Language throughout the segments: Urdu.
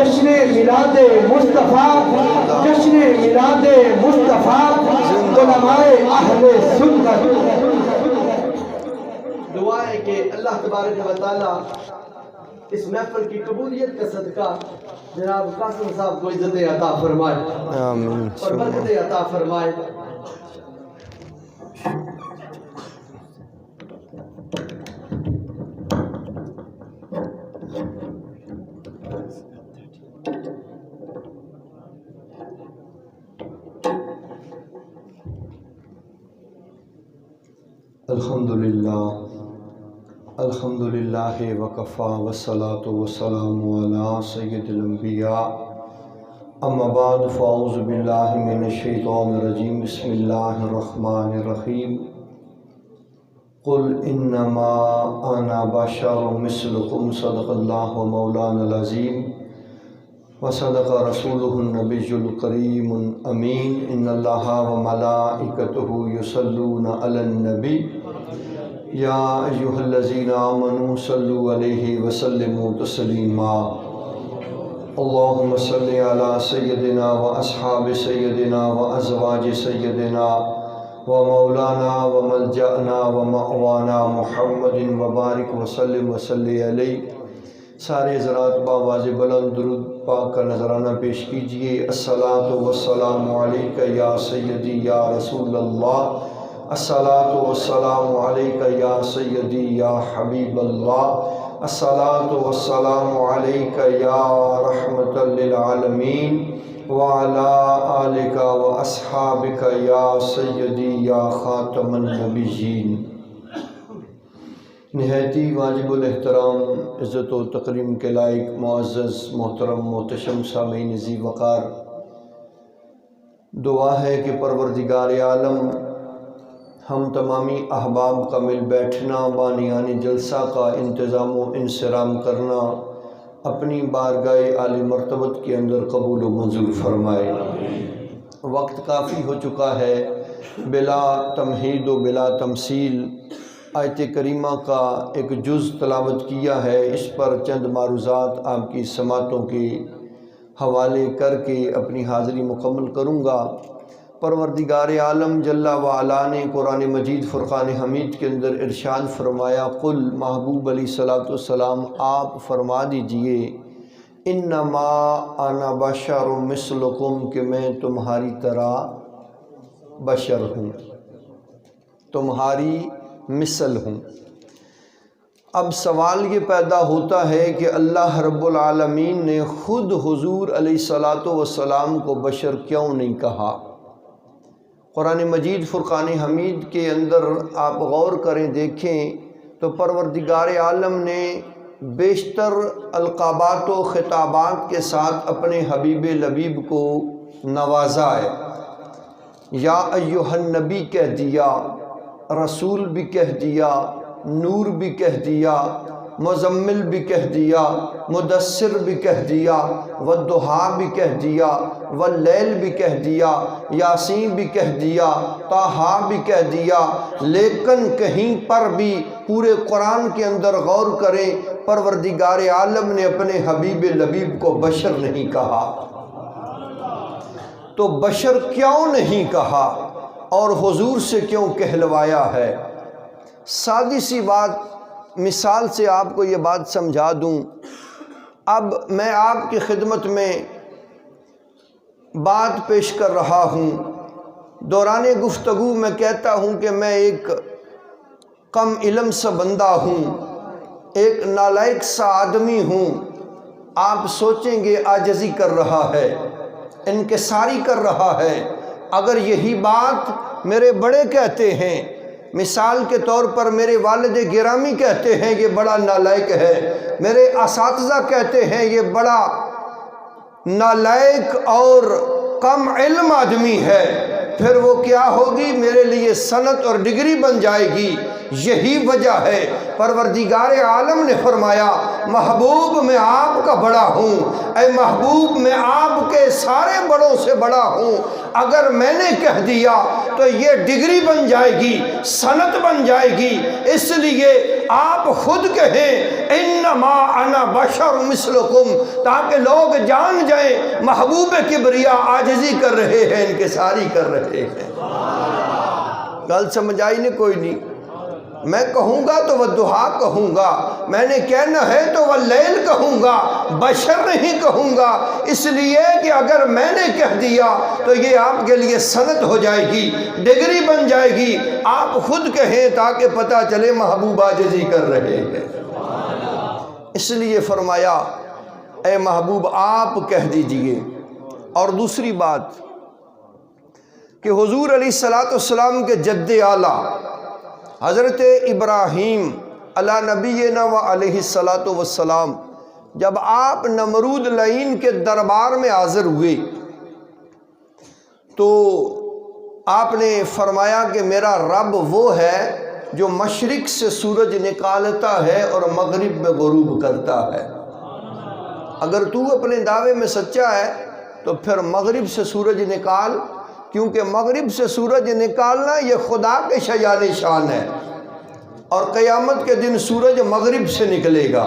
جشن میلاد مصطفیٰ، جشن میلاد مصطفیٰ، علماء اہل سنت۔ دعا ہے کہ اللہ تبارک و تعالیٰ اس محفل کی قبولیت کا صدقہ جناب قاسم صاحب کو عزت عطا فرمائے آمین اور برکت عطا فرمائے۔ الحمدللہ وکفا والصلاة والسلام علی سید الانبیاء اما بعد فاعوذ باللہ من الشیطان الرجیم بسم اللہ الرحمن الرحیم قل انما انا بشر مثلکم صدق اللہ مولانا العظیم وصدق رسولہ النبی الکریم امین ان اللہ وملائکتہ یصلون علی النبی یا ایہا الذین آمنوا صلوا علیہ وسلموا تسلیما اللہم صلی علی سیدنا و اصحاب سیدنا و ازواج سیدنا و مولانا و ملجأنا و مأوانا محمد وبارک وسلم وصلی علیہ۔ سارے حضرات بآواز بلند درود پاک کا نذرانہ پیش کیجئے۔ الصلاۃ والسلام علیک یا سیدی یا رسول اللہ، الصلاۃ والسلام علیک یا سیدی یا حبیب اللہ، الصلاۃ والسلام علیک یا رحمت للعالمین وعلی آلک و اصحابک یا سیدی یا خاتم النبیین۔ نہایتی واجب الاحترام عزت و تکریم کے لائق معزز محترم محتشم سامعین ذی وقار، دعا ہے کہ پروردگار عالم ہم تمامی احباب کا مل بیٹھنا، بانیان جلسہ کا انتظام و انصرام کرنا اپنی بارگاہ عالی مرتبت کے اندر قبول و منظور فرمائے۔ وقت کافی ہو چکا ہے، بلا تمہید و بلا تمثیل آیت کریمہ کا ایک جز تلاوت کیا ہے، اس پر چند معروضات آپ کی سماعتوں کے حوالے کر کے اپنی حاضری مکمل کروں گا۔ پروردگار عالم جل وعلا نے قرآن مجید فرقان حمید کے اندر ارشاد فرمایا، قل محبوب علیہ السلام آپ فرما دیجئے انما انا بشر مثلکم کہ میں تمہاری طرح بشر ہوں، تمہاری مثل ہوں۔ اب سوال یہ پیدا ہوتا ہے کہ اللہ رب العالمین نے خود حضور علیہ السلام کو بشر کیوں نہیں کہا؟ قرآن مجید فرقان حمید کے اندر آپ غور کریں، دیکھیں تو پروردگار عالم نے بیشتر القابات و خطابات کے ساتھ اپنے حبیب لبیب کو نوازا ہے۔ یا ایہا النبی کہہ دیا، رسول بھی کہہ دیا، نور بھی کہہ دیا، مزمل بھی کہہ دیا، مدثر بھی کہہ دیا، والضحیٰ بھی کہہ دیا، واللیل بھی کہہ دیا، یاسین بھی کہہ دیا، طٰہٰ بھی کہہ دیا، لیکن کہیں پر بھی پورے قرآن کے اندر غور کریں، پروردگار عالم نے اپنے حبیب لبیب کو بشر نہیں کہا۔ تو بشر کیوں نہیں کہا اور حضور سے کیوں کہلوایا ہے؟ سادی سی بات، مثال سے آپ کو یہ بات سمجھا دوں۔ اب میں آپ کی خدمت میں بات پیش کر رہا ہوں، دوران گفتگو میں کہتا ہوں کہ میں ایک کم علم سا بندہ ہوں، ایک نالائق سا آدمی ہوں۔ آپ سوچیں گے عاجزی کر رہا ہے، انکساری کر رہا ہے۔ اگر یہی بات میرے بڑے کہتے ہیں، مثال کے طور پر میرے والد گرامی کہتے ہیں یہ بڑا نالائق ہے، میرے اساتذہ کہتے ہیں یہ بڑا نالائق اور کم علم آدمی ہے، پھر وہ کیا ہوگی؟ میرے لیے سند اور ڈگری بن جائے گی۔ یہی وجہ ہے پروردگار عالم نے فرمایا محبوب میں آپ کا بڑا ہوں، اے محبوب میں آپ کے سارے بڑوں سے بڑا ہوں۔ اگر میں نے کہہ دیا تو یہ ڈگری بن جائے گی، سند بن جائے گی، اس لیے آپ خود کہیں انما انا بشر مثلکم، تاکہ لوگ جان جائیں محبوب کبریا عاجزی کر رہے ہیں، انکساری کر رہے ہیں۔ گل سمجھ آئی نہیں؟ کوئی نہیں۔ میں کہوں گا تو والضحیٰ کہوں گا، میں نے کہنا ہے تو واللیل کہوں گا، بشر نہیں کہوں گا، اس لیے کہ اگر میں نے کہہ دیا تو یہ آپ کے لیے سند ہو جائے گی، ڈگری بن جائے گی۔ آپ خود کہیں تاکہ پتہ چلے محبوب عاجزی کر رہے ہیں۔ اس لیے فرمایا اے محبوب آپ کہہ دیجئے۔ اور دوسری بات کہ حضور علیہ السلام کے جد اعلیٰ حضرت ابراہیم علی نبینا و علیہ السلام جب آپ نمرود لعین کے دربار میں حاضر ہوئے تو آپ نے فرمایا کہ میرا رب وہ ہے جو مشرق سے سورج نکالتا ہے اور مغرب میں غروب کرتا ہے۔ اگر تو اپنے دعوے میں سچا ہے تو پھر مغرب سے سورج نکال، کیونکہ مغرب سے سورج نکالنا یہ خدا کے شایان شان ہے، اور قیامت کے دن سورج مغرب سے نکلے گا۔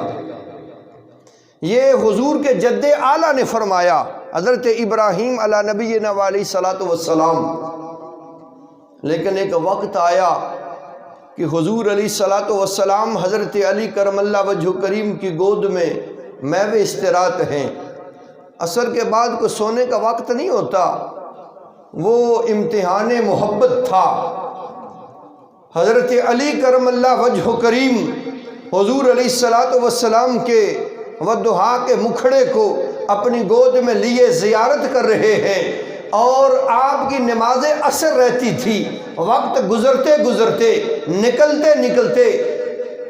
یہ حضور کے جد اعلیٰ نے فرمایا، حضرت ابراہیم علی نبینا و علیہ السلام۔ لیکن ایک وقت آیا کہ حضور علیہ السلام حضرت علی کرم اللہ وجہ کریم کی گود میں میوے استراحت ہیں۔ عصر کے بعد کو سونے کا وقت نہیں ہوتا، وہ امتحان محبت تھا۔ حضرت علی کرم اللہ وجہ کریم حضور علیہ السلام کے والضحیٰ کے مکھڑے کو اپنی گود میں لیے زیارت کر رہے ہیں، اور آپ کی نماز عصر رہتی تھی۔ وقت گزرتے گزرتے نکلتے نکلتے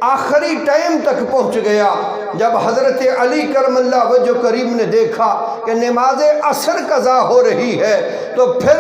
آخری ٹائم تک پہنچ گیا، جب حضرت علی کرم اللہ وجہ کریم نے دیکھا کہ نماز عصر قضا ہو رہی ہے، تو پھر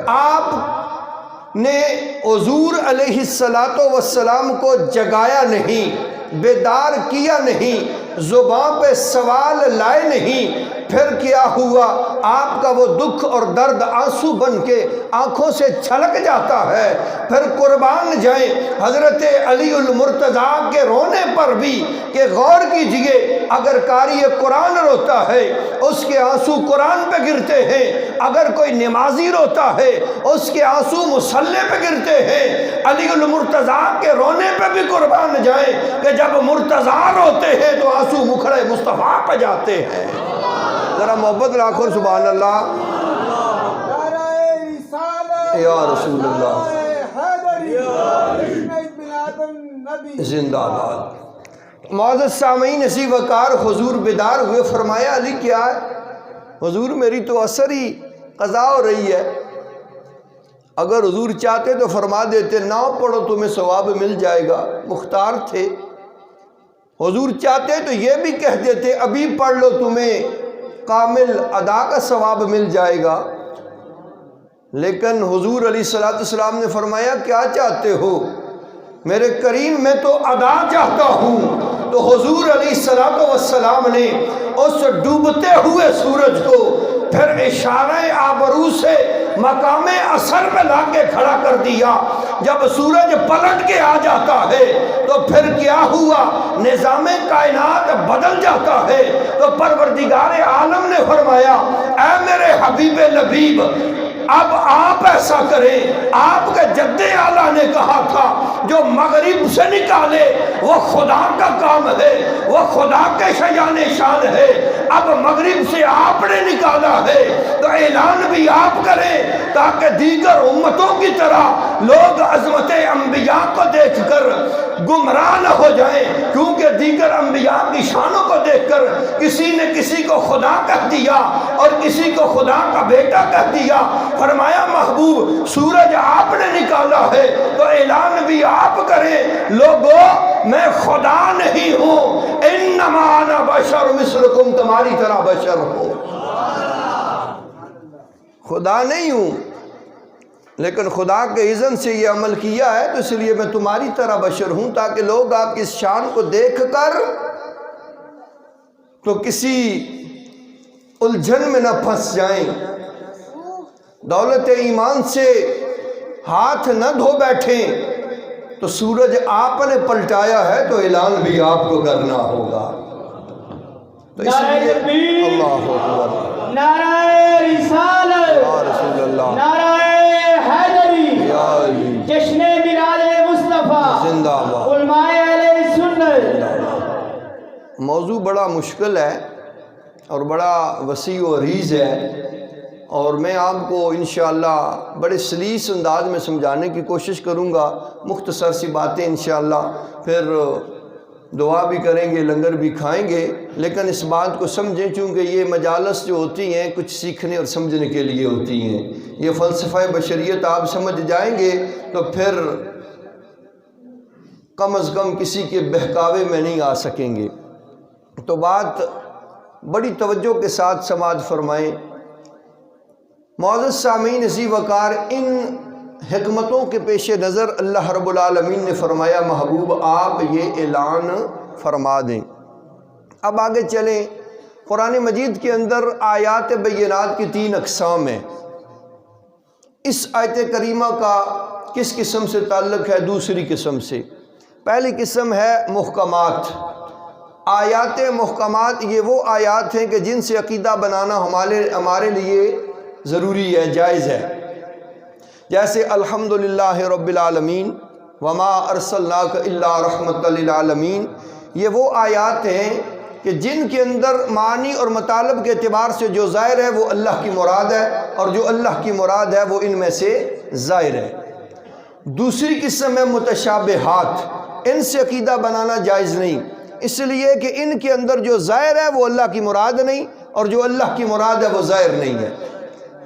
آپ نے حضور علیہ السلام کو جگایا نہیں، بیدار کیا نہیں، زبان پہ سوال لائے نہیں۔ پھر کیا ہوا؟ آپ کا وہ دکھ اور درد آنسو بن کے آنکھوں سے چھلک جاتا ہے۔ پھر قربان جائیں حضرت علی المرتضیٰ کے رونے پر بھی، کہ غور کیجئے اگر قاری قرآن روتا ہے اس کے آنسو قرآن پہ گرتے ہیں، اگر کوئی نمازی روتا ہے اس کے آنسو مصلی پہ گرتے ہیں۔ علی المرتضیٰ کے رونے پہ بھی قربان جائیں کہ جب مرتضیٰ روتے ہیں تو آنسو مکھڑے مصطفیٰ پہ جاتے ہیں۔ ذرا محبت راکھو سبحان اللہ، یا رسول اللہ، زندہ باد۔ معزز سامعین، اسی وقار حضور بیدار ہوئے، فرمایا علی کیا ہے؟ حضور میری تو عصر ہی قضا ہو رہی ہے۔ اگر حضور چاہتے تو فرما دیتے نہ پڑھو تمہیں ثواب مل جائے گا، مختار تھے۔ حضور چاہتے تو یہ بھی کہہ دیتے ابھی پڑھ لو تمہیں کامل ادا کا ثواب مل جائے گا، لیکن حضور علیہ السلام نے فرمایا کیا چاہتے ہو؟ میرے کریم میں تو ادا چاہتا ہوں۔ تو حضور علیہ السلام نے اس ڈوبتے ہوئے سورج کو پھر اشارہ آبرو سے مقام اثر میں لا کے کھڑا کر دیا۔ جب سورج پلٹ کے آ جاتا ہے تو پھر کیا ہوا؟ نظام کائنات بدل جاتا ہے۔ تو پروردگار عالم نے فرمایا اے میرے حبیب لبیب، اب آپ ایسا کریں، آپ کے جد اعلیٰ نے کہا تھا جو مغرب سے نکالے وہ خدا کا کام ہے، وہ خدا کے شایان شان ہے۔ اب مغرب سے آپ نے نکالا ہے تو اعلان بھی آپ کریں تاکہ دیگر امتوں کی طرح لوگ عظمت انبیاء کو دیکھ کر گمراہ نہ ہو جائیں، کیونکہ دیگر انبیاء کی شانوں کو دیکھ کر کسی نے کسی کو خدا کہہ دیا اور کسی کو خدا کا بیٹا کہہ دیا۔ فرمایا محبوب سورج آپ نے نکالا ہے تو اعلان بھی آپ کریں، لوگوں میں خدا نہیں ہوں، انما انا بشر مثلکم، تمہاری طرح بشر ہوں، خدا نہیں ہوں، لیکن خدا کے اذن سے یہ عمل کیا ہے تو اس لیے میں تمہاری طرح بشر ہوں، تاکہ لوگ آپ کی اس شان کو دیکھ کر تو کسی الجھن میں نہ پھنس جائیں، دولت ایمان سے ہاتھ نہ دھو بیٹھیں، تو سورج آپ نے پلٹایا ہے تو اعلان بھی آپ کو کرنا ہوگا۔ تو اس لیے اللہ اکبر، نعرہ رسالت، یا رسول اللہ، نعرہ حیدری، یا علی، جشن میلاد مصطفیٰ، زندہ باد۔ علماء اہل سنت۔ موضوع بڑا مشکل ہے اور بڑا وسیع و عریض ہے، اور میں آپ کو انشاءاللہ بڑے سلیس انداز میں سمجھانے کی کوشش کروں گا، مختصر سی باتیں انشاءاللہ، پھر دعا بھی کریں گے، لنگر بھی کھائیں گے، لیکن اس بات کو سمجھیں چونکہ یہ مجالس جو ہوتی ہیں کچھ سیکھنے اور سمجھنے کے لیے ہوتی ہیں۔ یہ فلسفہ بشریت آپ سمجھ جائیں گے تو پھر کم از کم کسی کے بہکاوے میں نہیں آ سکیں گے۔ تو بات بڑی توجہ کے ساتھ سماعت فرمائیں۔ معزز سامعین عزیز وقار، ان حکمتوں کے پیش نظر اللہ رب العالمین نے فرمایا محبوب آپ یہ اعلان فرما دیں۔ اب آگے چلیں، قرآن مجید کے اندر آیات بینات کی 3 اقسام ہیں۔ اس آیت کریمہ کا کس قسم سے تعلق ہے؟ دوسری قسم سے۔ پہلی قسم ہے محکمات۔ آیات محکمات یہ وہ آیات ہیں کہ جن سے عقیدہ بنانا ہمارے لیے ضروری ہے، جائز ہے، جیسے الحمدللہ رب العالمین وما ارسلناک الا رحمۃ للعالمین۔ یہ وہ آیات ہیں کہ جن کے اندر معنی اور مطالب کے اعتبار سے جو ظاہر ہے وہ اللہ کی مراد ہے، اور جو اللہ کی مراد ہے وہ ان میں سے ظاہر ہے۔ دوسری قسم ہے متشابہات، ان سے عقیدہ بنانا جائز نہیں، اس لیے کہ ان کے اندر جو ظاہر ہے وہ اللہ کی مراد نہیں، اور جو اللہ کی مراد ہے وہ ظاہر نہیں ہے۔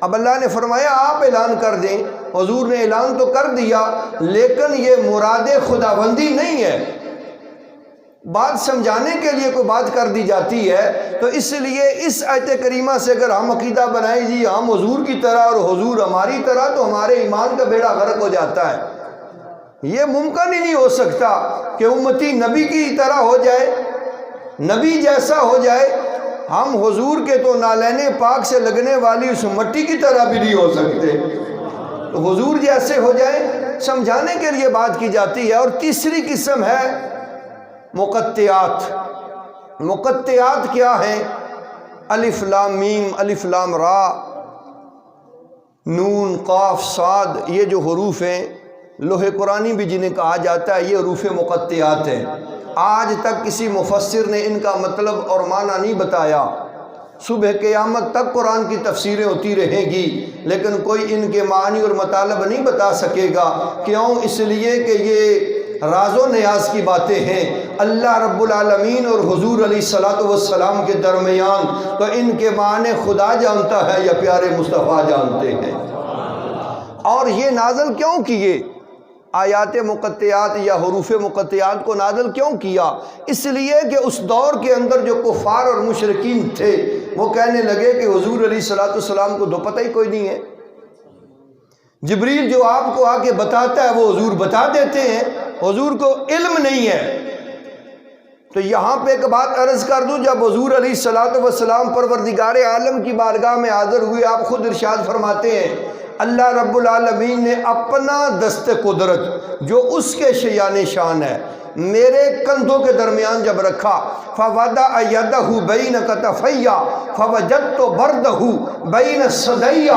اب اللہ نے فرمایا آپ اعلان کر دیں، حضور نے اعلان تو کر دیا لیکن یہ مراد خداوندی نہیں ہے۔ بات سمجھانے کے لیے کوئی بات کر دی جاتی ہے تو اس لیے اس آیت کریمہ سے اگر ہم عقیدہ بنائیں جی ہم حضور کی طرح اور حضور ہماری طرح، تو ہمارے ایمان کا بیڑا غرق ہو جاتا ہے۔ یہ ممکن ہی نہیں ہو سکتا کہ امتی نبی کی طرح ہو جائے، نبی جیسا ہو جائے۔ ہم حضور کے تو نالین پاک سے لگنے والی اس مٹی کی طرح بھی نہیں ہو سکتے، تو حضور جیسے ہو جائے، سمجھانے کے لیے بات کی جاتی ہے۔ اور تیسری قسم ہے مقطعات۔ مقطعات کیا ہیں؟ الف لام میم، الف لام را، نون قاف صاد، یہ جو حروف ہیں لوح قرآنی بھی جنہیں کہا جاتا ہے، یہ حروف مقطعات ہیں۔ آج تک کسی مفسر نے ان کا مطلب اور معنی نہیں بتایا۔ صبح قیامت تک قرآن کی تفسیریں ہوتی رہیں گی لیکن کوئی ان کے معنی اور مطالب نہیں بتا سکے گا۔ کیوں؟ اس لیے کہ یہ راز و نیاز کی باتیں ہیں اللہ رب العالمین اور حضور علیہ الصلوۃ والسلام کے درمیان، تو ان کے معنی خدا جانتا ہے یا پیارے مصطفیٰ جانتے ہیں۔ اور یہ نازل کیوں کیے؟ آیات مقطعات یا حروف مقطعات کو نازل کیوں کیا؟ اس لیے کہ اس دور کے اندر جو کفار اور مشرکین تھے وہ کہنے لگے کہ حضور علیہ الصلوۃ والسلام کو تو پتہ ہی کوئی نہیں ہے، جبریل جو آپ کو آ کے بتاتا ہے وہ حضور بتا دیتے ہیں، حضور کو علم نہیں ہے۔ تو یہاں پہ ایک بات عرض کر دوں، جب حضور علیہ الصلوۃ والسلام پروردگار عالم کی بارگاہ میں حاضر ہوئے، آپ خود ارشاد فرماتے ہیں اللہ رب العالمین نے اپنا دست قدرت جو اس کے شیان شان ہے میرے کندھوں کے درمیان جب رکھا، فَوَضَعَ يَدَهُ بَيْنَ كَتَفَيَّ فَوَجَدْتُ بَرْدَهُ بَيْنَ صَدَيَّ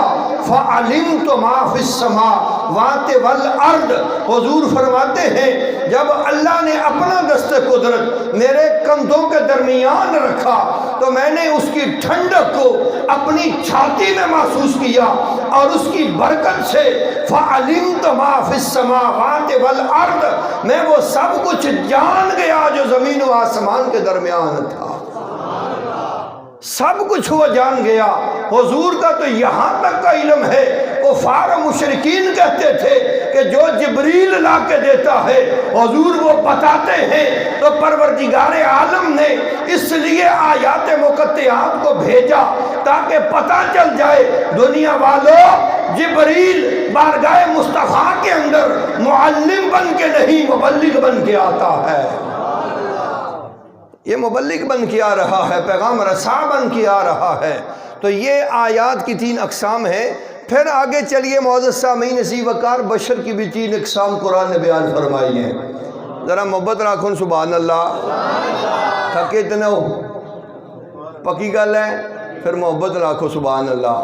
فَعَلِمْتُ مَا فِي السَّمَاوَاتِ وَالْأَرْضِ۔ حضور فرماتے ہیں جب اللہ نے اپنا دست قدرت میرے کندھوں کے درمیان رکھا تو میں نے اس کی ٹھنڈک کو اپنی چھاتی میں محسوس کیا، اور اس کی برکت سے فَعَلِمْتُ مَا فِي السَّمَاوَاتِ وَالْأَرْضِ، میں وہ سب کچھ جان گیا جو زمین و آسمان کے درمیان تھا، سب کچھ وہ جان گیا۔ حضور کا تو یہاں تک کا علم ہے، کفار و مشرکین کہتے تھے کہ جو جبریل لا کے دیتا ہے حضور وہ بتاتے ہیں، تو پروردگار عالم نے اس لیے آیات مقطعات کو بھیجا تاکہ پتہ چل جائے دنیا والوں جبریل بارگاہ مصطفیٰ کے اندر معلم بن کے نہیں مبلغ بن کے آتا ہے، یہ مبلغ بن کے آ رہا ہے، پیغام رساں بن کے آ رہا ہے۔ تو یہ آیات کی 3 اقسام ہیں۔ پھر آگے چلیے معزز سامعین اسی وقار بشر کی بھی 3 اقسام قرآن نے بیان فرمائی ہیں. ذرا محبت راکھن سبحان اللہ. تھکے تو نہ ہو، پکی گل ہے، پھر محبت راکھو سبحان اللہ.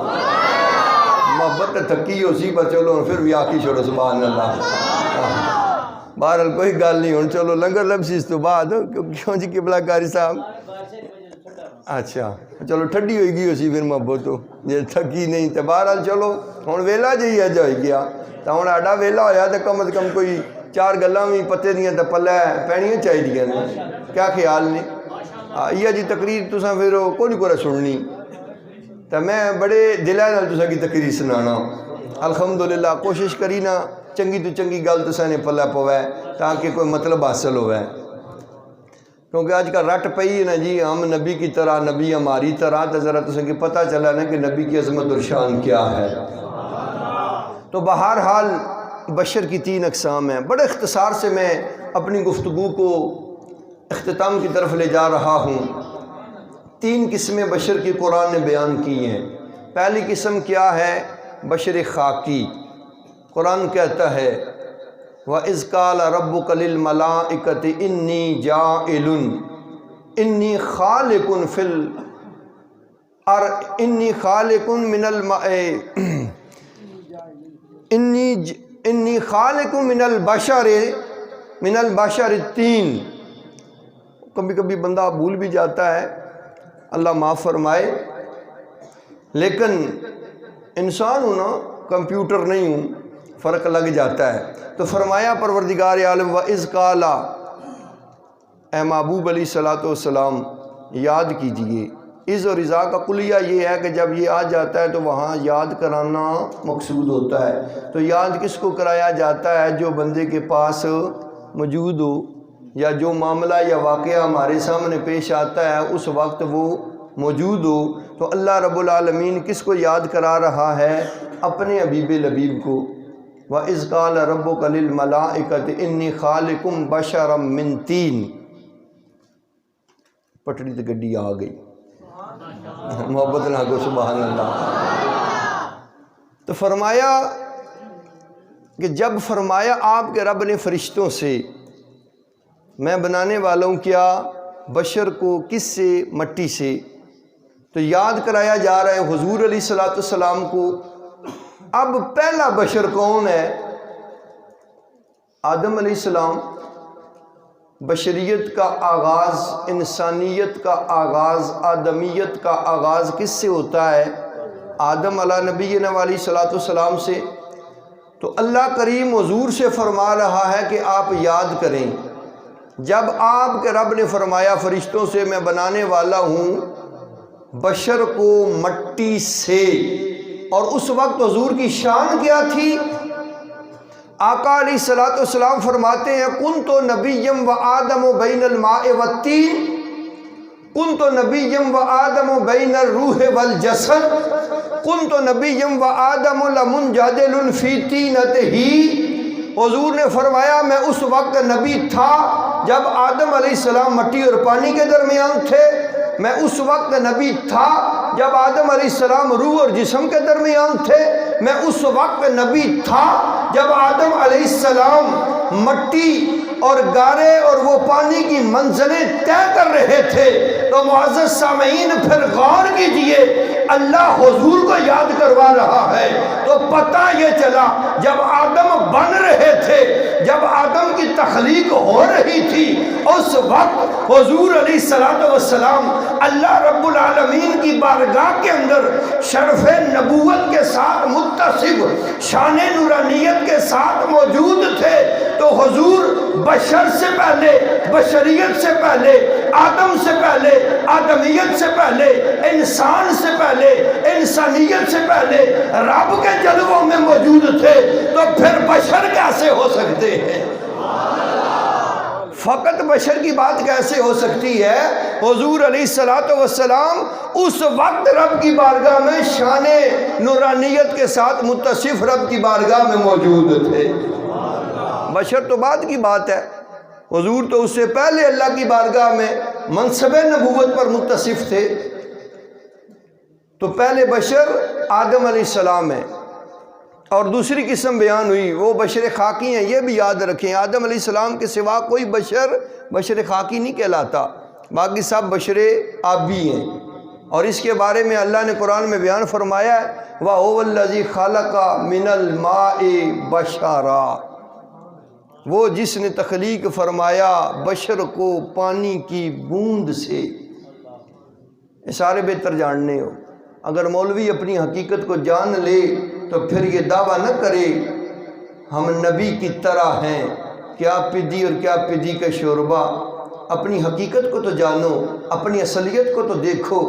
محبت تھکی ہو سی پر چلو پھر بھی آخی چھوڑو سبحان اللہ. بہرحال کوئی گل نہیں، ہوں چلو لنگر لبسی اس تو بعد کیوں جی قبلہ کاری صاحب. اچھا چلو ٹھڈی ہوئی گئی اسی پھر محبت ہو جی تھکی نہیں تو بہرحال چلو ہوں ویلا جی اج ہو گیا تو ہوں آڈا ویلا ہویا تو کم از کم کوئی 4 گلاں بھی پتے دیاں تو پلے پینیاں چاہیے نے. کیا خیال نے؟ یہ جی تقریر تساں پھر کوئی نہیں سننی تو میں بڑے دلہ نال تساں کی تقریر سنانا. الحمدللہ کوشش کری نا چنگی تو چنگی گل تساں نے پلے پوے تاکہ کوئی مطلب حاصل ہوئے. کیونکہ آج کا رٹ پئی ہے نا جی ہم نبی کی طرح، نبی ہماری طرح، تو ذرا تساں کی پتہ چلا نا کہ نبی کی عظمت اور شان کیا ہے. تو بہرحال بشر کی 3 اقسام ہیں. بڑے اختصار سے میں اپنی گفتگو کو اختتام کی طرف لے جا رہا ہوں. 3 قسمیں بشر کی قرآن نے بیان کی ہیں. پہلی قسم کیا ہے؟ بشر خاکی. قرآن کہتا ہے وَإِذْ قَالَ رَبُّكَ لِلْمَلَائِكَةِ إِنِّي جَاعِلٌ إِنِّي خَالِقٌ فِي إِنِّي خَالِقٌ إِنِّي خَالِقٌ مِنَ الْبَشَرِ الطِّينِ. کبھی کبھی بندہ بھول بھی جاتا ہے، اللہ معاف فرمائے، لیکن انسان ہوں نا، کمپیوٹر نہیں ہوں، فرق لگ جاتا ہے. تو فرمایا پروردگار عالم وَإِذْ قَالَ، اے محبوب علیہ الصلوۃ والسلام یاد کیجئے. از اور ازا کا کلیہ یہ ہے کہ جب یہ آ جاتا ہے تو وہاں یاد کرانا مقصود ہوتا ہے. تو یاد کس کو کرایا جاتا ہے؟ جو بندے کے پاس موجود ہو، یا جو معاملہ یا واقعہ ہمارے سامنے پیش آتا ہے اس وقت وہ موجود ہو. تو اللہ رب العالمین کس کو یاد کرا رہا ہے؟ اپنے حبیب لبیب کو. وَإِذْ قَالَ رَبُّكَ لِلْمَلَائِكَةِ إِنِّي خَالِقٌ بَشَرًا مِّن طِينٍ. پٹڑی تو گڈی آ گئی، محبت نہ کو سبحان اللہ. تو فرمایا کہ جب فرمایا آپ کے رب نے فرشتوں سے میں بنانے والا ہوں کیا؟ بشر کو. کس سے؟ مٹی سے. تو یاد کرایا جا رہا ہے حضور علیہ الصلوۃ والسلام کو. اب پہلا بشر کون ہے؟ آدم علیہ السلام. بشریت کا آغاز، انسانیت کا آغاز، آدمیت کا آغاز کس سے ہوتا ہے؟ آدم علیہ نبینا علیہ الصلوۃ والسلام سے. تو اللہ کریم حضور سے فرما رہا ہے کہ آپ یاد کریں. جب آپ کے رب نے فرمایا فرشتوں سے میں بنانے والا ہوں بشر کو مٹی سے، اور اس وقت حضور کی شان کیا تھی؟ آقا علیہ الصلوۃ والسلام فرماتے ہیں کنت نبیم و آدم بین الماء والطین، کنت نبیم و آدم بین الروح والجسد، کنت نبیم و آدم لمنجادل فی طینتہ. حضور نے فرمایا میں اس وقت نبی تھا جب آدم علیہ السلام مٹی اور پانی کے درمیان تھے. میں اس وقت نبی تھا جب آدم علیہ السلام روح اور جسم کے درمیان تھے. میں اس وقت نبی تھا جب آدم علیہ السلام مٹی اور گارے اور وہ پانی کی منزلیں طے کر رہے تھے. تو معزز سامعین پھر غور کیجئے، اللہ حضور کو یاد کروا رہا ہے. تو پتہ یہ چلا جب آدم بن رہے تھے، جب آدم کی تخلیق ہو رہی تھی، اس وقت حضور علیہ السلام اللہ رب العالمین کی بارگاہ کے اندر شرف نبوت کے ساتھ متصف، شان نورانیت کے ساتھ موجود تھے. تو حضور بشر سے پہلے، بشریت سے پہلے، آدم سے پہلے، آدمیت سے پہلے، انسان سے پہلے، انسانیت سے پہلے رب کے جلووں میں موجود تھے. تو پھر بشر کیسے ہو سکتے ہیں؟ فقط بشر کی بات کیسے ہو سکتی ہے؟ حضور علیہ الصلوۃ والسلام اس وقت رب کی بارگاہ میں شان نورانیت کے ساتھ متصف رب کی بارگاہ میں موجود تھے. بشر تو بعد کی بات ہے، حضور تو اس سے پہلے اللہ کی بارگاہ میں منصب نبوت پر متصف تھے. تو پہلے بشر آدم علیہ السلام ہے. اور دوسری قسم بیان ہوئی وہ بشر خاکی ہیں. یہ بھی یاد رکھیں آدم علیہ السلام کے سوا کوئی بشر خاکی نہیں کہلاتا، باقی سب بشر آبی ہیں. اور اس کے بارے میں اللہ نے قرآن میں بیان فرمایا ہے وَهُوَ الَّذِي خَلَقَ مِنَ الْمَاءِ بَشَرًا، وہ جس نے تخلیق فرمایا بشر کو پانی کی بوند سے. سارے بہتر جاننے ہو. اگر مولوی اپنی حقیقت کو جان لے تو پھر یہ دعویٰ نہ کرے ہم نبی کی طرح ہیں، کیا پدی اور کیا پدی کا شوربہ. اپنی حقیقت کو تو جانو، اپنی اصلیت کو تو دیکھو.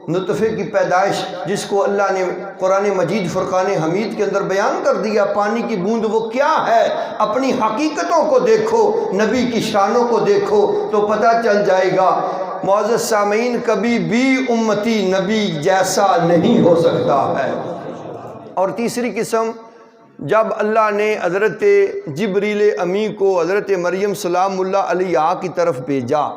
نطفے کی پیدائش جس کو اللہ نے قرآن مجید فرقان حمید کے اندر بیان کر دیا، پانی کی بوند وہ کیا ہے، اپنی حقیقتوں کو دیکھو، نبی کی شانوں کو دیکھو تو پتہ چل جائے گا. معزز سامعین، کبھی بھی امتی نبی جیسا نہیں ہو سکتا ہے. اور تیسری قسم، جب اللہ نے حضرت جبریل امی کو حضرت مریم سلام اللہ علیہا کی طرف بھیجا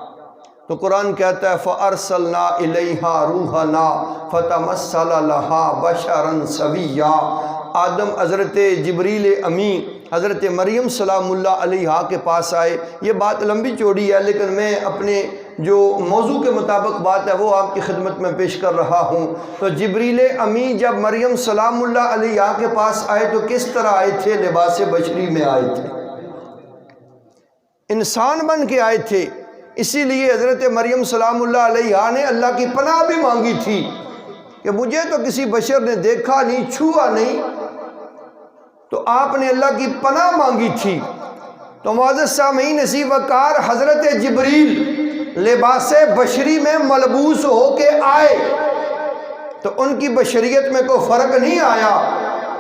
تو قرآن کہتا ہے فَأَرْسَلْنَا إِلَيْهَا رُوحَنَا فَتَمَثَّلَ لَهَا بَشَرًا سَوِيًّا. آدم حضرت جبریل امی حضرت مریم سلام اللہ علیہا کے پاس آئے. یہ بات لمبی چوڑی ہے لیکن میں اپنے جو موضوع کے مطابق بات ہے وہ آپ کی خدمت میں پیش کر رہا ہوں. تو جبریل امی جب مریم سلام اللہ علیہا کے پاس آئے تو کس طرح آئے تھے؟ لباس بشری میں آئے تھے، انسان بن کے آئے تھے. اسی لیے حضرت مریم سلام اللہ علیہا نے اللہ کی پناہ بھی مانگی تھی کہ مجھے تو کسی بشر نے دیکھا نہیں، چھوا نہیں، تو آپ نے اللہ کی پناہ مانگی تھی. تو معزز سامعین، اسی وقار حضرت جبریل لباس بشری میں ملبوس ہو کے آئے تو ان کی بشریت میں کوئی فرق نہیں آیا،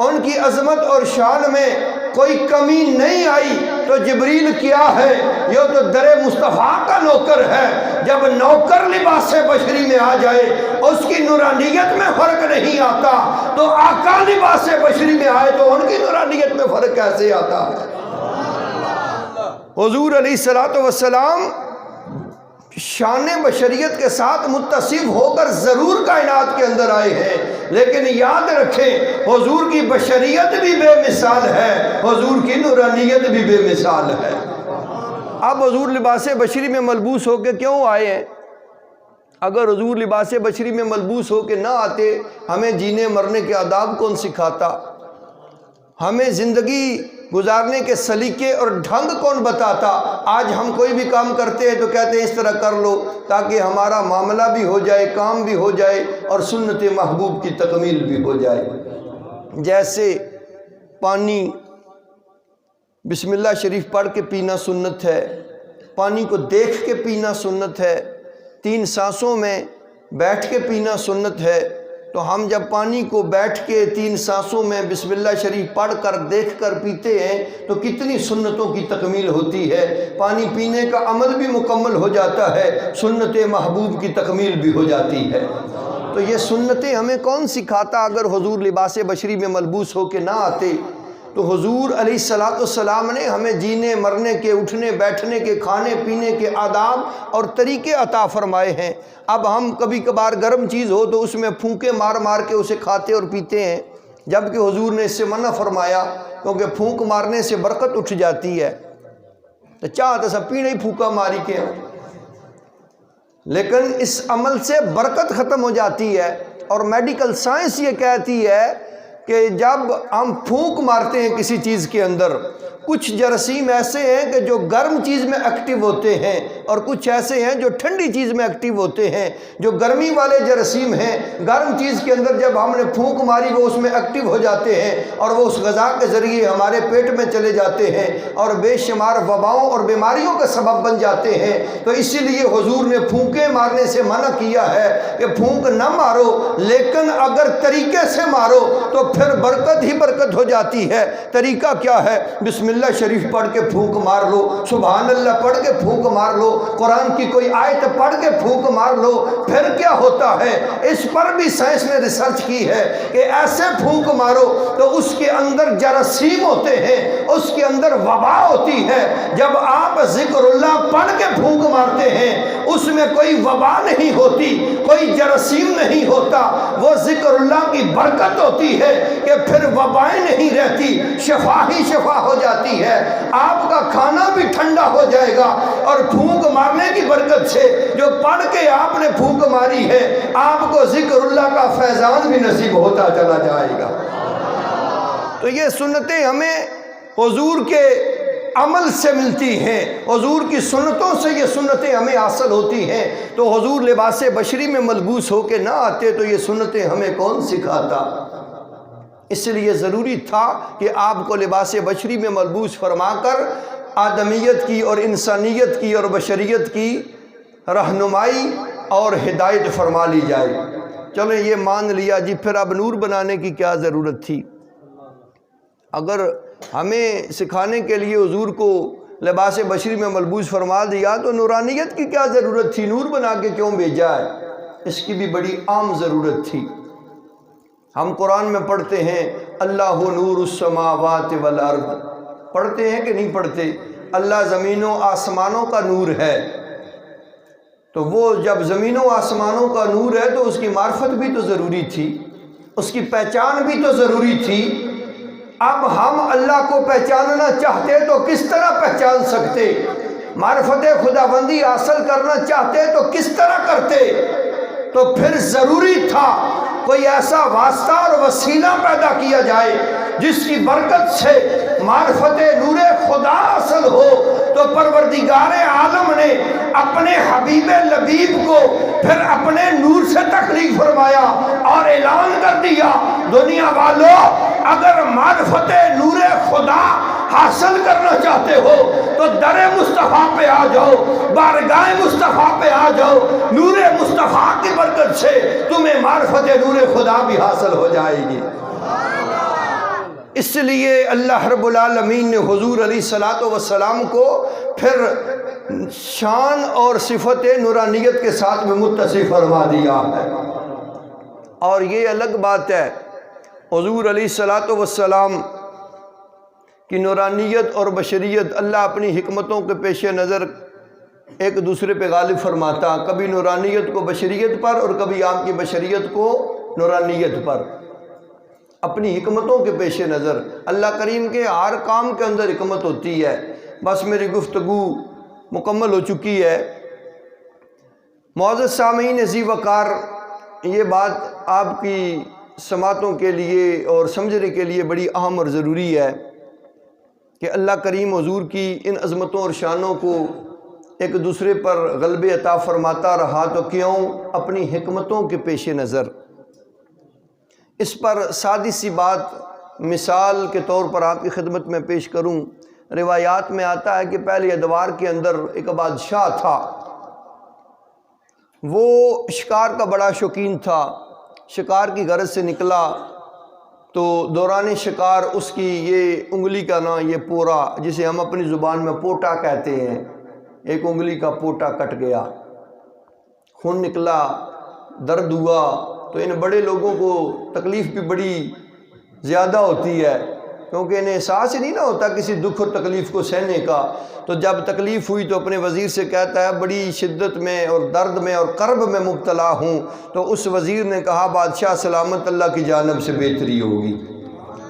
ان کی عظمت اور شان میں کوئی کمی نہیں آئی. تو جبریل کیا ہے؟ یہ تو در مصطفیٰ کا نوکر ہے. جب نوکر لباس بشری میں آ جائے اس کی نورانیت میں فرق نہیں آتا تو آقا لباس بشری میں آئے تو ان کی نورانیت میں فرق کیسے آتا ہے؟ حضور علیہ السلام شان بشریت کے ساتھ متصف ہو کر ضرور کائنات کے اندر آئے ہیں، لیکن یاد رکھیں حضور کی بشریت بھی بے مثال ہے، حضور کی نورانیت بھی بے مثال ہے. اب حضور لباس بشری میں ملبوس ہو کے کیوں آئے ہیں؟ اگر حضور لباس بشری میں ملبوس ہو کے نہ آتے ہمیں جینے مرنے کے آداب کون سکھاتا؟ ہمیں زندگی گزارنے کے سلیقے اور ڈھنگ کون بتاتا؟ آج ہم کوئی بھی کام کرتے ہیں تو کہتے ہیں اس طرح کر لو تاکہ ہمارا معاملہ بھی ہو جائے، کام بھی ہو جائے اور سنت محبوب کی تکمیل بھی ہو جائے. جیسے پانی بسم اللہ شریف پڑھ کے پینا سنت ہے، پانی کو دیکھ کے پینا سنت ہے، 3 سانسوں میں بیٹھ کے پینا سنت ہے. تو ہم جب پانی کو بیٹھ کے 3 سانسوں میں بسم اللہ شریف پڑھ کر دیکھ کر پیتے ہیں تو کتنی سنتوں کی تکمیل ہوتی ہے. پانی پینے کا عمل بھی مکمل ہو جاتا ہے، سنت محبوب کی تکمیل بھی ہو جاتی ہے. تو یہ سنتیں ہمیں کون سکھاتا؟ اگر حضور لباس بشری میں ملبوس ہو کے نہ آتے تو حضور علیہ السلام نے ہمیں جینے مرنے کے، اٹھنے بیٹھنے کے، کھانے پینے کے آداب اور طریقے عطا فرمائے ہیں. اب ہم کبھی کبھار گرم چیز ہو تو اس میں پھونکے مار مار کے اسے کھاتے اور پیتے ہیں، جبکہ حضور نے اس سے منع فرمایا کیونکہ پھونک مارنے سے برکت اٹھ جاتی ہے. تو چاہتا سب پینے ہی پھونکا ماری کے، لیکن اس عمل سے برکت ختم ہو جاتی ہے. اور میڈیکل سائنس یہ کہتی ہے کہ جب ہم پھونک مارتے ہیں کسی چیز کے اندر، کچھ جراثیم ایسے ہیں کہ جو گرم چیز میں ایکٹیو ہوتے ہیں اور کچھ ایسے ہیں جو ٹھنڈی چیز میں ایکٹیو ہوتے ہیں. جو گرمی والے جراثیم ہیں گرم چیز کے اندر جب ہم نے پھونک ماری وہ اس میں ایکٹیو ہو جاتے ہیں اور وہ اس غذا کے ذریعے ہمارے پیٹ میں چلے جاتے ہیں اور بے شمار وباؤں اور بیماریوں کا سبب بن جاتے ہیں. تو اسی لیے حضور نے پھونکے مارنے سے منع کیا ہے کہ پھونک نہ مارو، لیکن اگر طریقے سے مارو تو پھر برکت ہی برکت ہو جاتی ہے. طریقہ کیا ہے؟ بسم اللہ شریف پڑھ کے پھونک مار لو، سبحان اللہ پڑھ کے پھونک مار لو، قرآن کی کوئی آیت پڑھ کے پھونک مار لو. پھر کیا ہوتا ہے؟ اس پر بھی سائنس نے ریسرچ کی ہے کہ ایسے پھونک مارو تو اس کے اندر جراثیم ہوتے ہیں، اس کے اندر وبا ہوتی ہے. جب آپ ذکر اللہ پڑھ کے پھونک مارتے ہیں اس میں کوئی وبا نہیں ہوتی، کوئی جراثیم نہیں ہوتا. وہ ذکر اللہ کی برکت ہوتی ہے کہ پھر وبائیں نہیں رہتی، شفا ہی شفا ہو جاتی ہے، آپ کا کھانا بھی ٹھنڈا ہو جائے گا، اور پھونک مارنے کی برکت سے جو پڑھ کے آپ نے پھونک ماری ہے آپ کو ذکر اللہ کا فیضان بھی نصیب ہوتا چلا جائے گا۔ تو یہ سنتیں ہمیں حضور کے عمل سے ملتی ہیں، حضور کی سنتوں سے یہ سنتیں ہمیں حاصل ہوتی ہیں۔ تو حضور لباس بشری میں ملبوس ہو کے نہ آتے تو یہ سنتیں ہمیں کون سکھاتا؟ اس لیے ضروری تھا کہ آپ کو لباس بشری میں ملبوس فرما کر آدمیت کی اور انسانیت کی اور بشریت کی رہنمائی اور ہدایت فرما لی جائے۔ چلیں یہ مان لیا جی، پھر اب نور بنانے کی کیا ضرورت تھی؟ اگر ہمیں سکھانے کے لیے حضور کو لباس بشری میں ملبوس فرما دیا تو نورانیت کی کیا ضرورت تھی؟ نور بنا کے کیوں بھیجا ہے؟ اس کی بھی بڑی عام ضرورت تھی۔ ہم قرآن میں پڑھتے ہیں اللہ نور السماوات والارض، پڑھتے ہیں کہ نہیں پڑھتے؟ اللہ زمینوں آسمانوں کا نور ہے۔ تو وہ جب زمینوں آسمانوں کا نور ہے تو اس کی معرفت بھی تو ضروری تھی، اس کی پہچان بھی تو ضروری تھی۔ اب ہم اللہ کو پہچاننا چاہتے تو کس طرح پہچان سکتے؟ معرفت خداوندی حاصل کرنا چاہتے تو کس طرح کرتے؟ تو پھر ضروری تھا کوئی ایسا واسطہ اور وسیلہ پیدا کیا جائے جس کی برکت سے معرفت نور خدا حاصل ہو۔ تو پروردگار عالم نے اپنے حبیب لبیب کو پھر اپنے نور سے تخلیق فرمایا اور اعلان کر دیا، دنیا والوں اگر معرفت نور خدا حاصل کرنا چاہتے ہو تو در مصطفیٰ پہ آ جاؤ، بارگاہ مصطفیٰ پہ آ جاؤ، نور مصطفیٰ کی برکت سے تمہیں معرفت نور خدا بھی حاصل ہو جائے گی۔ اس لیے اللہ رب العالمین نے حضور علیہ السلام کو پھر شان اور صفت نورانیت کے ساتھ میں متصف فرما دیا ہے۔ اور یہ الگ بات ہے، حضور علیہ السلام کی نورانیت اور بشریت اللہ اپنی حکمتوں کے پیش نظر ایک دوسرے پہ غالب فرماتا، کبھی نورانیت کو بشریت پر اور کبھی آپ کی بشریت کو نورانیت پر، اپنی حکمتوں کے پیش نظر۔ اللہ کریم کے ہر کام کے اندر حکمت ہوتی ہے۔ بس میری گفتگو مکمل ہو چکی ہے۔ معزز سامعین ذی وقار، یہ بات آپ کی سماعتوں کے لیے اور سمجھنے کے لیے بڑی اہم اور ضروری ہے کہ اللہ کریم حضور کی ان عظمتوں اور شانوں کو ایک دوسرے پر غلبے عطا فرماتا رہا تو کیوں؟ اپنی حکمتوں کے پیش نظر۔ اس پر سادی سی بات مثال کے طور پر آپ کی خدمت میں پیش کروں۔ روایات میں آتا ہے کہ پہلے ادوار کے اندر ایک بادشاہ تھا، وہ شکار کا بڑا شوقین تھا، شکار کی غرض سے نکلا تو دوران شکار اس کی یہ انگلی کا نا یہ پورا، جسے ہم اپنی زبان میں پوٹا کہتے ہیں، ایک انگلی کا پوٹا کٹ گیا، خون نکلا، درد ہوا۔ تو ان بڑے لوگوں کو تکلیف بھی بڑی زیادہ ہوتی ہے کیونکہ انہیں احساس ہی نہیں نہ ہوتا کسی دکھ اور تکلیف کو سہنے کا۔ تو جب تکلیف ہوئی تو اپنے وزیر سے کہتا ہے بڑی شدت میں اور درد میں اور کرب میں مبتلا ہوں۔ تو اس وزیر نے کہا بادشاہ سلامت اللہ کی جانب سے بہتری ہوگی،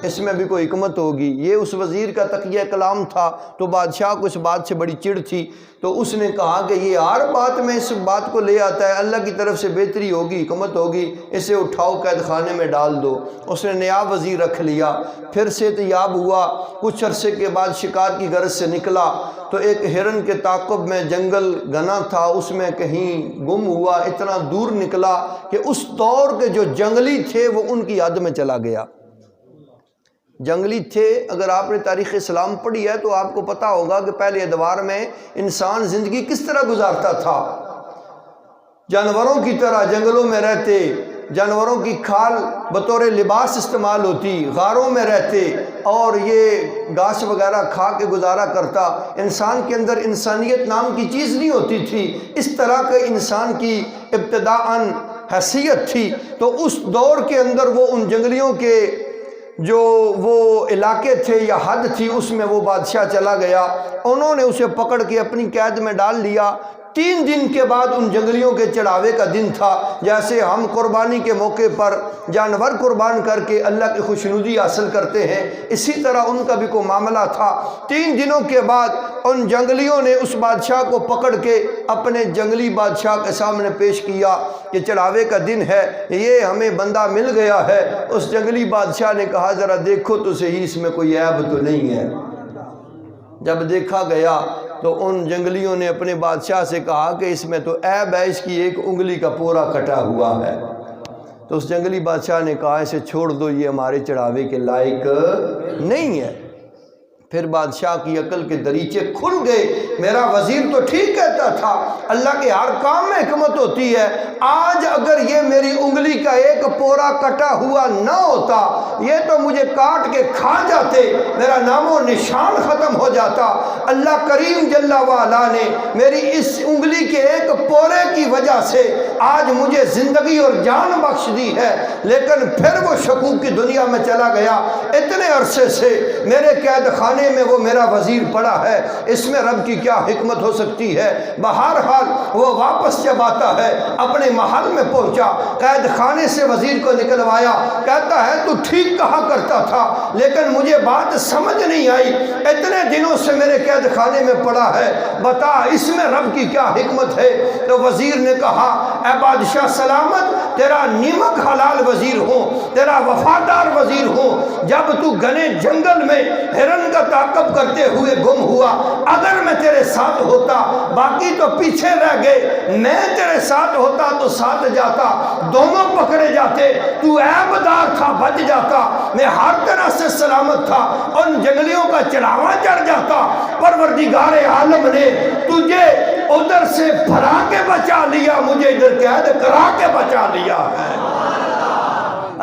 اس میں بھی کوئی حکمت ہوگی۔ یہ اس وزیر کا تقیہ کلام تھا، تو بادشاہ کو اس بات سے بڑی چڑ تھی، تو اس نے کہا کہ یہ ہر بات میں اس بات کو لے آتا ہے، اللہ کی طرف سے بہتری ہوگی، حکمت ہوگی، اسے اٹھاؤ قید خانے میں ڈال دو۔ اس نے نیا وزیر رکھ لیا، پھر صحت یاب ہوا، کچھ عرصے کے بعد شکار کی غرض سے نکلا تو ایک ہرن کے تعاقب میں جنگل گنا تھا، اس میں کہیں گم ہوا، اتنا دور نکلا کہ اس دور کے جو جنگلی تھے وہ ان کی یاد میں چلا گیا۔ جنگلی تھے، اگر آپ نے تاریخ اسلام پڑھی ہے تو آپ کو پتہ ہوگا کہ پہلے ادوار میں انسان زندگی کس طرح گزارتا تھا، جانوروں کی طرح جنگلوں میں رہتے، جانوروں کی کھال بطور لباس استعمال ہوتی، غاروں میں رہتے اور یہ گھاس وغیرہ کھا کے گزارا کرتا۔ انسان کے اندر انسانیت نام کی چیز نہیں ہوتی تھی، اس طرح کے انسان کی ابتداءً حیثیت تھی۔ تو اس دور کے اندر وہ ان جنگلیوں کے جو وہ علاقے تھے یا حد تھی، اس میں وہ بادشاہ چلا گیا، انہوں نے اسے پکڑ کے اپنی قید میں ڈال لیا، 3 دن کے بعد ان جنگلیوں کے چڑھاوے کا دن تھا۔ جیسے ہم قربانی کے موقع پر جانور قربان کر کے اللہ کی خوشنودی حاصل کرتے ہیں، اسی طرح ان کا بھی کوئی معاملہ تھا۔ 3 دنوں کے بعد ان جنگلیوں نے اس بادشاہ کو پکڑ کے اپنے جنگلی بادشاہ کے سامنے پیش کیا کہ چڑھاوے کا دن ہے، یہ ہمیں بندہ مل گیا ہے۔ اس جنگلی بادشاہ نے کہا ذرا دیکھو تو صحیح، اس میں کوئی عیب تو نہیں ہے۔ جب دیکھا گیا تو ان جنگلیوں نے اپنے بادشاہ سے کہا کہ اس میں تو عیب ہے، اس کی 1 انگلی کا پورا کٹا ہوا ہے۔ تو اس جنگلی بادشاہ نے کہا اسے چھوڑ دو، یہ ہمارے چڑھاوے کے لائق نہیں ہے۔ پھر بادشاہ کی عقل کے دریچے کھل گئے۔ میرا وزیر تو ٹھیک کہتا تھا، اللہ کے ہر کام میں حکمت ہوتی ہے۔ آج اگر یہ میری انگلی کا 1 پورا کٹا ہوا نہ ہوتا، یہ تو مجھے کاٹ کے کھا جاتے، میرا نام و نشان ختم ہو جاتا۔ اللہ کریم جل وعلا نے میری اس انگلی کے 1 پورے کی وجہ سے آج مجھے زندگی اور جان بخش دی ہے۔ لیکن پھر وہ شکوک کی دنیا میں چلا گیا۔ اتنے عرصے سے میرے قید خانے میں وہ میرا وزیر پڑا ہے، اس میں رب کی کیا حکمت ہو سکتی ہے۔ بہرحال وہ واپس جب آتا ہے اپنے محل میں پہنچا، قید خانے سے وزیر کو نکلوایا، کہتا ہے تو ٹھیک کہا کرتا تھا لیکن مجھے بات سمجھ نہیں آئی، اتنے دنوں سے میرے قید خانے میں پڑا ہے، بتا اس میں رب کی کیا حکمت ہے۔ تو وزیر نے کہا اے بادشاہ سلامت، تیرا نیمک حلال وزیر ہوں، تیرا وفادار وزیر ہوں۔ جب تو گھنے جنگل میں ہرن کا تعاقب کرتے ہوئے گم ہوا، اگر میں تیرے ساتھ ہوتا، باقی تو پیچھے رہ گئے، میں تیرے ساتھ ہوتا تو ساتھ جاتا، دونوں پکڑے جاتے، تو عیب دار تھا بچ جاتا، میں ہر طرح سے سلامت تھا، ان جنگلیوں کا چڑھاوا چڑھ جاتا۔ پروردگار عالم نے تجھے ادھر سے بھرا کے بچا لیا، مجھے ادھر قید کرا کے بچا لیا ہے۔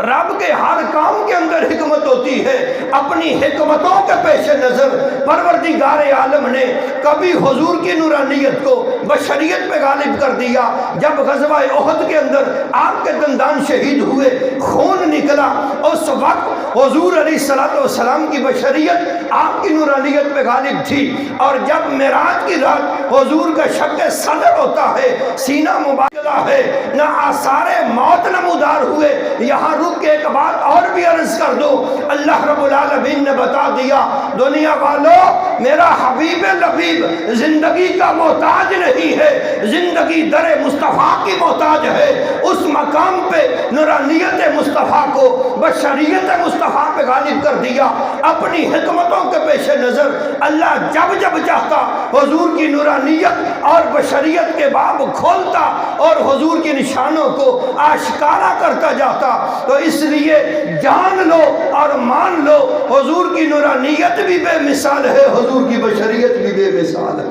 رب کے ہر کام کے اندر حکمت ہوتی ہے۔ اپنی حکمتوں کے پیش نظر پروردگار عالم نے کبھی حضور کی نورانیت کو بشریت پہ غالب کر دیا۔ جب غزوہ احد کے اندر آپ کے دندان شہید ہوئے، خون نکلا، اس وقت حضور علیہ السلام کی بشریت آپ کی نورانیت پہ غالب تھی۔ اور جب معراج کی رات حضور کا شق صدر ہوتا ہے، سینہ مبارکہ ہے، نہ آثار موت نمودار ہوئے۔ یہاں رک کے ایک بات اور بھی عرض کر دو، اللہ رب العالمین نے بتا دیا دنیا والوں، میرا حبیب لبیب زندگی کا محتاج نہیں ہے، زندگی در مصطفیٰ کی محتاج ہے۔ اس مقام پہ نورانیت مصطفیٰ کو بشریت مصطفیٰ پہ غالب کر دیا۔ اپنی حکمتوں کے پیش نظر اللہ جب جب چاہتا حضور کی نورانیت اور بشریت کے باب کھولتا اور حضور کی نشانوں کو آشکارا کرتا جاتا۔ تو اس لیے جان لو اور مان لو، حضور کی نورانیت بھی بے مثال ہے، حضور کی بشریت بھی بے مثال ہے۔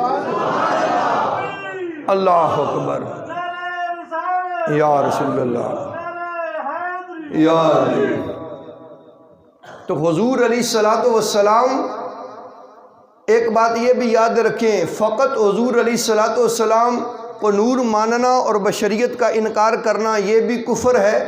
اللہ اکبر، یا رسول اللہ، یا علی۔ تو حضور علیہ السلام، ایک بات یہ بھی یاد رکھیں، فقط حضور علیہ السلام کو نور ماننا اور بشریت کا انکار کرنا یہ بھی کفر ہے،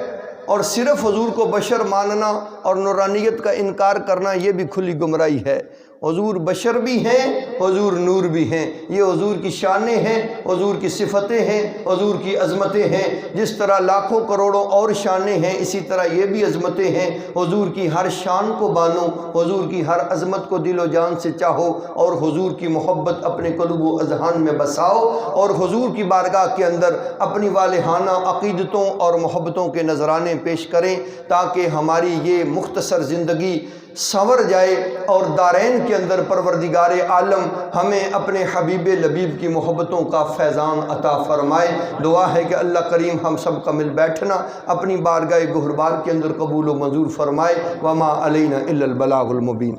اور صرف حضور کو بشر ماننا اور نورانیت کا انکار کرنا یہ بھی کھلی گمراہی ہے۔ حضور بشر بھی ہیں، حضور نور بھی ہیں، یہ حضور کی شانیں ہیں، حضور کی صفتیں ہیں، حضور کی عظمتیں ہیں۔ جس طرح لاکھوں کروڑوں اور شانیں ہیں، اسی طرح یہ بھی عظمتیں ہیں۔ حضور کی ہر شان کو بانو، حضور کی ہر عظمت کو دل و جان سے چاہو، اور حضور کی محبت اپنے قلوب و اذہان میں بساؤ، اور حضور کی بارگاہ کے اندر اپنی والہانہ عقیدتوں اور محبتوں کے نذرانے پیش کریں، تاکہ ہماری یہ مختصر زندگی سنور جائے اور دارین کے اندر پروردگار عالم ہمیں اپنے حبیب لبیب کی محبتوں کا فیضان عطا فرمائے۔ دعا ہے کہ اللہ کریم ہم سب کا مل بیٹھنا اپنی بارگاہ گہربار کے اندر قبول و منظور فرمائے۔ وما علینا الا البلاغ المبین۔